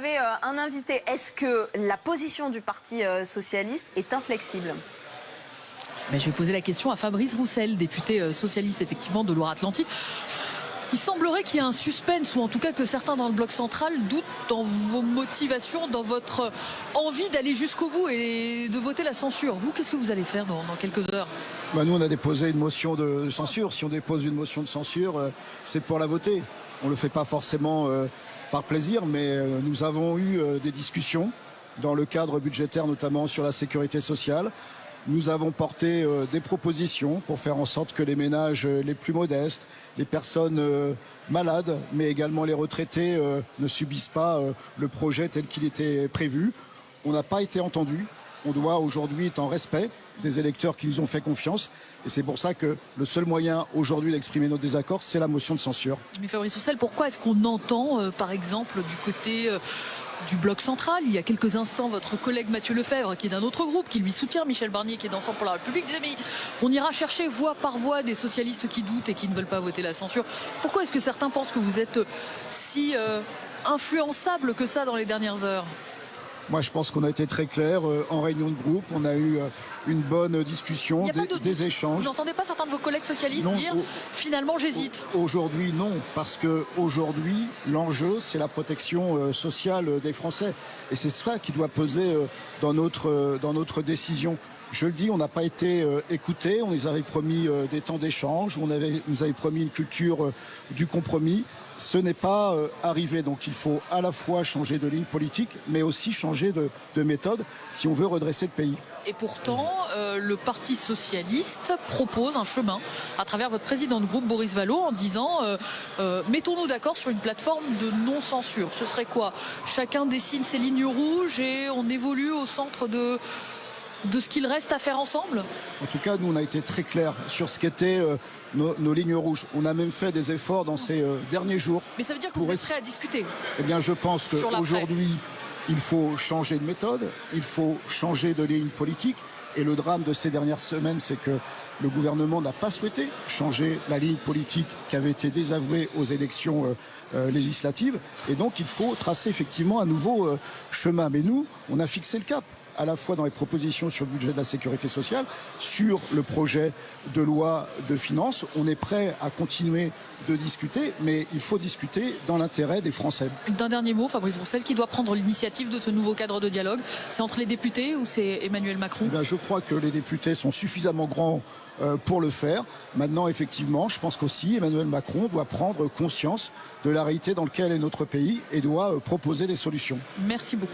Vous avez un invité. Est-ce que la position du Parti socialiste est inflexible? Mais je vais poser la question à Fabrice Roussel, député socialiste effectivement de Loire-Atlantique. Il semblerait qu'il y ait un suspense, ou en tout cas que certains dans le bloc central doutent dans vos motivations, dans votre envie d'aller jusqu'au bout et de voter la censure. Vous, qu'est-ce que vous allez faire dans quelques heures? Nous, on a déposé une motion de censure. Si on dépose une motion de censure, c'est pour la voter. On ne le fait pas forcément par plaisir, mais nous avons eu des discussions dans le cadre budgétaire, notamment sur la sécurité sociale. Nous avons porté des propositions pour faire en sorte que les ménages les plus modestes, les personnes malades, mais également les retraités ne subissent pas le projet tel qu'il était prévu. On n'a pas été entendu. On doit aujourd'hui être en respect des électeurs qui nous ont fait confiance. Et c'est pour ça que le seul moyen aujourd'hui d'exprimer notre désaccord, c'est la motion de censure. Mais Fabrice Roussel, pourquoi est-ce qu'on entend, par exemple, du côté du bloc central, il y a quelques instants, votre collègue Mathieu Lefebvre, qui est d'un autre groupe, qui lui soutient, Michel Barnier, qui est d'Ensemble pour la République, disait mais on ira chercher voix par voix des socialistes qui doutent et qui ne veulent pas voter la censure. Pourquoi est-ce que certains pensent que vous êtes si influençable que ça dans les dernières heures? Moi, je pense qu'on a été très clair en réunion de groupe. On a eu une bonne discussion, des échanges. Vous n'entendez pas certains de vos collègues socialistes dire finalement j'hésite? Aujourd'hui, non, parce que aujourd'hui, l'enjeu, c'est la protection sociale des Français. Et c'est ça qui doit peser dans notre décision. Je le dis, on n'a pas été écoutés. On nous avait promis des temps d'échange. On nous avait promis une culture du compromis. Ce n'est pas arrivé. Donc il faut à la fois changer de ligne politique, mais aussi changer de méthode si on veut redresser le pays. Et pourtant, le Parti socialiste propose un chemin à travers votre président de groupe, Boris Vallaud, en disant mettons-nous d'accord sur une plateforme de non-censure. Ce serait quoi? Chacun dessine ses lignes rouges et on évolue au centre de ce qu'il reste à faire ensemble? En tout cas, nous, on a été très clairs sur ce qu'étaient nos lignes rouges. On a même fait des efforts dans ces derniers jours. Mais ça veut dire que vous êtes prêt à discuter? Eh bien, je pense qu'aujourd'hui, il faut changer de méthode, il faut changer de ligne politique. Et le drame de ces dernières semaines, c'est que le gouvernement n'a pas souhaité changer la ligne politique qui avait été désavouée aux élections législatives. Et donc, il faut tracer effectivement un nouveau chemin. Mais nous, on a fixé le cap, à la fois dans les propositions sur le budget de la sécurité sociale, sur le projet de loi de finances. On est prêt à continuer de discuter, mais il faut discuter dans l'intérêt des Français. D'un dernier mot, Fabrice Roussel, qui doit prendre l'initiative de ce nouveau cadre de dialogue? C'est entre les députés ou c'est Emmanuel Macron? Eh bien, je crois que les députés sont suffisamment grands pour le faire. Maintenant, effectivement, je pense qu'aussi Emmanuel Macron doit prendre conscience de la réalité dans laquelle est notre pays et doit proposer des solutions. Merci beaucoup.